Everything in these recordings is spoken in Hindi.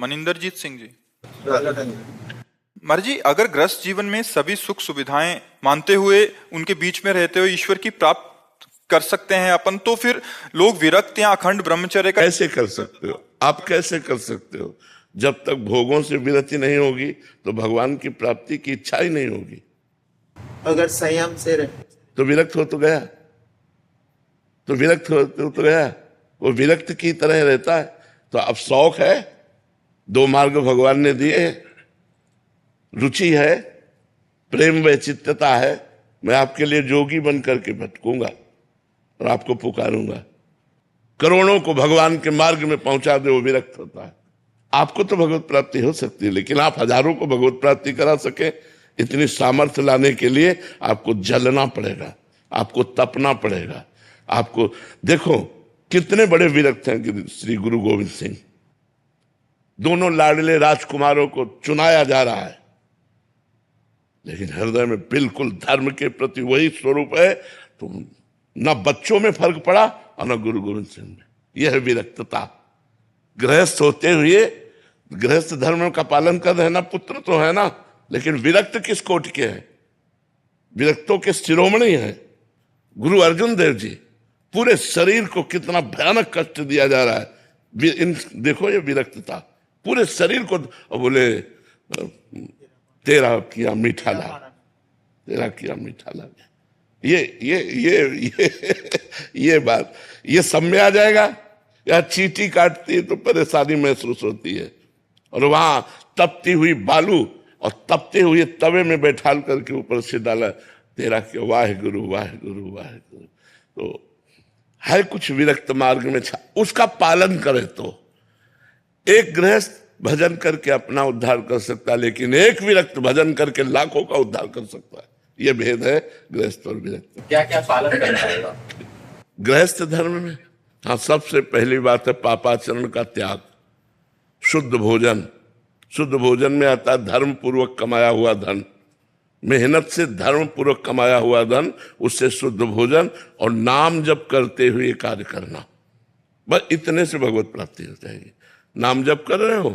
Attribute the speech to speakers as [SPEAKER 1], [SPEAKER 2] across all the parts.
[SPEAKER 1] मनिंदरजीत सिंह जी। महाराज जी, अगर गृहस्थ जीवन में सभी सुख सुविधाएं मानते हुए उनके बीच में रहते हुए ईश्वर की प्राप्त कर सकते हैं अपन, तो फिर लोग विरक्त या अखंड ब्रह्मचर्य का
[SPEAKER 2] कैसे कर सकते हो? आप कैसे कर सकते हो? जब तक भोगों से विरति नहीं होगी तो भगवान की प्राप्ति की इच्छा ही नहीं होगी।
[SPEAKER 3] अगर संयम से रहे
[SPEAKER 2] तो विरक्त हो तो गया, तो विरक्त हो तो गया, वो विरक्त की तरह रहता है। तो अब शौक है, दो मार्ग भगवान ने दिए, रुचि है, प्रेम वैचित्रता है, मैं आपके लिए जोगी बन करके भटकूंगा और आपको पुकारूंगा। करोड़ों को भगवान के मार्ग में पहुंचा दे, वो विरक्त होता है। आपको तो भगवत प्राप्ति हो सकती है, लेकिन आप हजारों को भगवत प्राप्ति करा सके, इतनी सामर्थ्य लाने के लिए आपको जलना पड़ेगा, आपको तपना पड़ेगा। आपको देखो कितने बड़े विरक्त हैं कि श्री गुरु गोविंद सिंह, दोनों लाडले राजकुमारों को चुनाया जा रहा है, लेकिन हृदय में बिल्कुल धर्म के प्रति वही स्वरूप है। तो न बच्चों में फर्क पड़ा और न गुरु गोविंद सिंह में। यह है विरक्तता। गृहस्थ होते हुए गृहस्थ धर्म का पालन कर रहे हैं ना, पुत्र तो है ना, लेकिन विरक्त किस कोटि के हैं? विरक्तों के शिरोमणि हैं गुरु अर्जुन देव जी। पूरे शरीर को कितना भयानक कष्ट दिया जा रहा है। देखो ये विरक्तता, पूरे शरीर को। बोले तेरा किया मीठा लाग, तेरा किया मीठा लाग। ये बात, ये सब में आ जाएगा। या चींटी काटती है तो परेशानी महसूस होती है, और वहां तपती हुई बालू और तपते हुए तवे में बैठाल करके ऊपर से डाला तेरा क्यों, वाहे गुरु वाहे गुरु वाहे गुरु। तो है कुछ विरक्त मार्ग में उसका पालन करे तो एक गृहस्थ भजन करके अपना उद्धार कर सकता है, लेकिन एक विरक्त भजन करके लाखों का उद्धार कर सकता है। यह भेद है गृहस्थ और विरक्त।
[SPEAKER 3] क्या क्या पालन करना है
[SPEAKER 2] गृहस्थ धर्म में? हाँ, सबसे पहली बात है पापाचरण का त्याग, शुद्ध भोजन। शुद्ध भोजन में आता है धर्म पूर्वक कमाया हुआ धन, मेहनत से धर्म पूर्वक कमाया हुआ धन, उससे शुद्ध भोजन और नाम जप करते हुए कार्य करना। बस इतने से भगवत प्राप्ति हो जाएगी। नाम जप कर रहे हो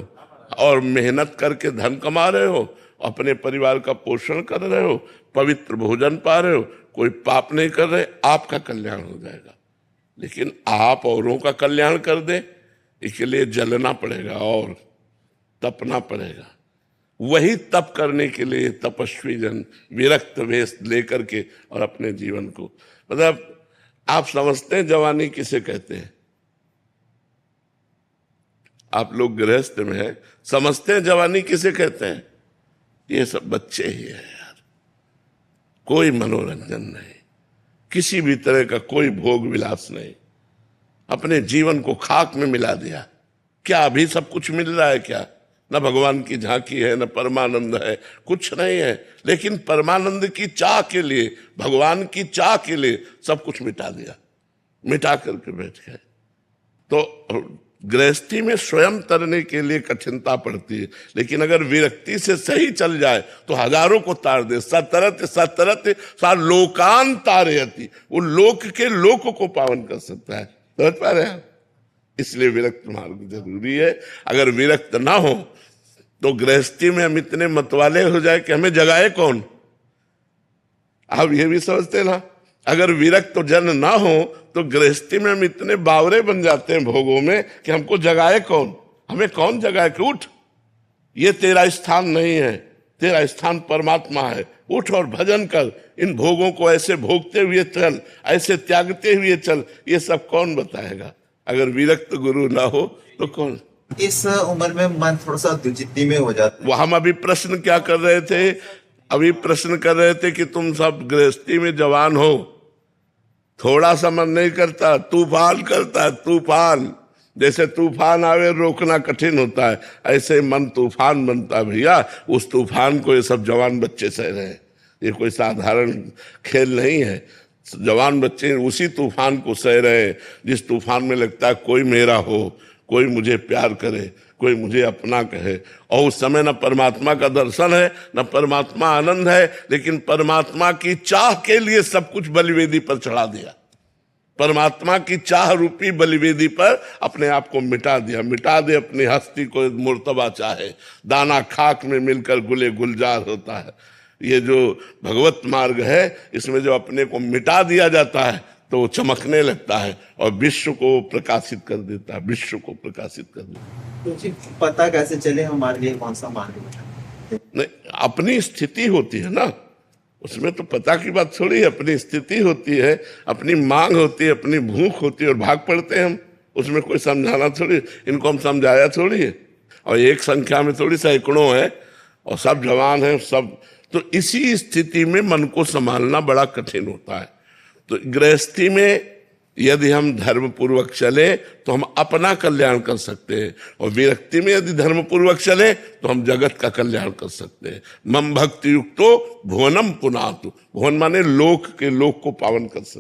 [SPEAKER 2] और मेहनत करके धन कमा रहे हो, अपने परिवार का पोषण कर रहे हो, पवित्र भोजन पा रहे हो, कोई पाप नहीं कर रहे, आपका कल्याण हो जाएगा। लेकिन आप औरों का कल्याण कर दे, इसके लिए जलना पड़ेगा और तपना पड़ेगा। वही तप करने के लिए तपस्वी जन विरक्त वेश लेकर के और अपने जीवन को, मतलब आप समझते हैं जवानी किसे कहते हैं? आप लोग गृहस्थ में हैं, समझते हैं जवानी किसे कहते हैं? ये सब बच्चे ही है यार, कोई मनोरंजन नहीं, किसी भी तरह का कोई भोग विलास नहीं, अपने जीवन को खाक में मिला दिया। क्या अभी सब कुछ मिल रहा है क्या? न भगवान की झांकी है, न परमानंद है, कुछ नहीं है। लेकिन परमानंद की चाह के लिए, भगवान की चाह के लिए सब कुछ मिटा दिया, मिटा करके बैठ गए। तो गृहस्थी में स्वयं तरने के लिए कठिनता पड़ती है, लेकिन अगर विरक्ति से सही चल जाए तो हजारों को तार दे। सतरत सतरत सा लोकान तारयति, वो लोक के लोक को पावन कर सकता है। समझ पा रहे हैं? इसलिए विरक्त मार्ग जरूरी है। अगर विरक्त ना हो तो गृहस्थी में हम इतने मतवाले हो जाए कि हमें जगाए कौन। आप ये भी समझते ना, अगर विरक्त जन ना हो तो गृहस्थी में हम इतने बावरे बन जाते हैं भोगों में कि हमको जगाए कौन, हमें कौन जगाए कि उठ, ये तेरा स्थान नहीं है, तेरा स्थान परमात्मा है, उठ और भजन कर, इन भोगों को ऐसे भोगते हुए चल, ऐसे त्यागते हुए चल। ये सब कौन बताएगा? अगर विरक्त गुरु ना हो तो कौन?
[SPEAKER 3] इस उम्र में मन थोड़ा सा जिद्दी में हो जाता है।
[SPEAKER 2] वो हम अभी प्रश्न क्या कर रहे थे? अभी प्रश्न कर रहे थे कि तुम सब गृहस्थी में जवान हो, थोड़ा सा मन नहीं करता, तूफान करता है, तूफान। जैसे तूफान आवे रोकना कठिन होता है, ऐसे मन तूफान बनता है भैया। उस तूफान को ये सब जवान बच्चे सह रहे हैं, ये कोई साधारण खेल नहीं है। जवान बच्चे उसी तूफान को सह रहे हैं जिस तूफान में लगता है कोई मेरा हो, कोई मुझे प्यार करे, कोई मुझे अपना कहे। और उस समय न परमात्मा का दर्शन है, न परमात्मा आनंद है, लेकिन परमात्मा की चाह के लिए सब कुछ बलिवेदी पर चढ़ा दिया। परमात्मा की चाह रूपी बलिवेदी पर अपने आप को मिटा दे अपनी हस्ती को मुर्तबा चाहे, दाना खाक में मिलकर गुले गुलजार होता है। ये जो भगवत मार्ग है, इसमें जो अपने को मिटा दिया जाता है तो वो चमकने लगता है और विश्व को प्रकाशित कर देता है, विश्व को प्रकाशित कर देता है।
[SPEAKER 3] तो जी पता कैसे चले हमारे लिए कौन सा मार्ग है?
[SPEAKER 2] नहीं, अपनी स्थिति होती है ना, उसमें तो पता की बात थोड़ी है। अपनी स्थिति होती है, अपनी मांग होती है, अपनी भूख होती है और भाग पड़ते हैं हम। उसमें कोई समझाना थोड़ी, इनको हम समझाया थोड़ी है। और एक संख्या में थोड़ी सैकड़ों है और सब जवान है सब। तो इसी स्थिति में मन को संभालना बड़ा कठिन होता है। तो गृहस्थी में यदि हम धर्म पूर्वक चले तो हम अपना कल्याण कर सकते हैं, और विरक्ति में यदि धर्म पूर्वक चले तो हम जगत का कल्याण कर सकते हैं। मम भक्ति युक्तो भुवनम पुनातु, भुवन माने लोक के लोक को पावन कर सकते।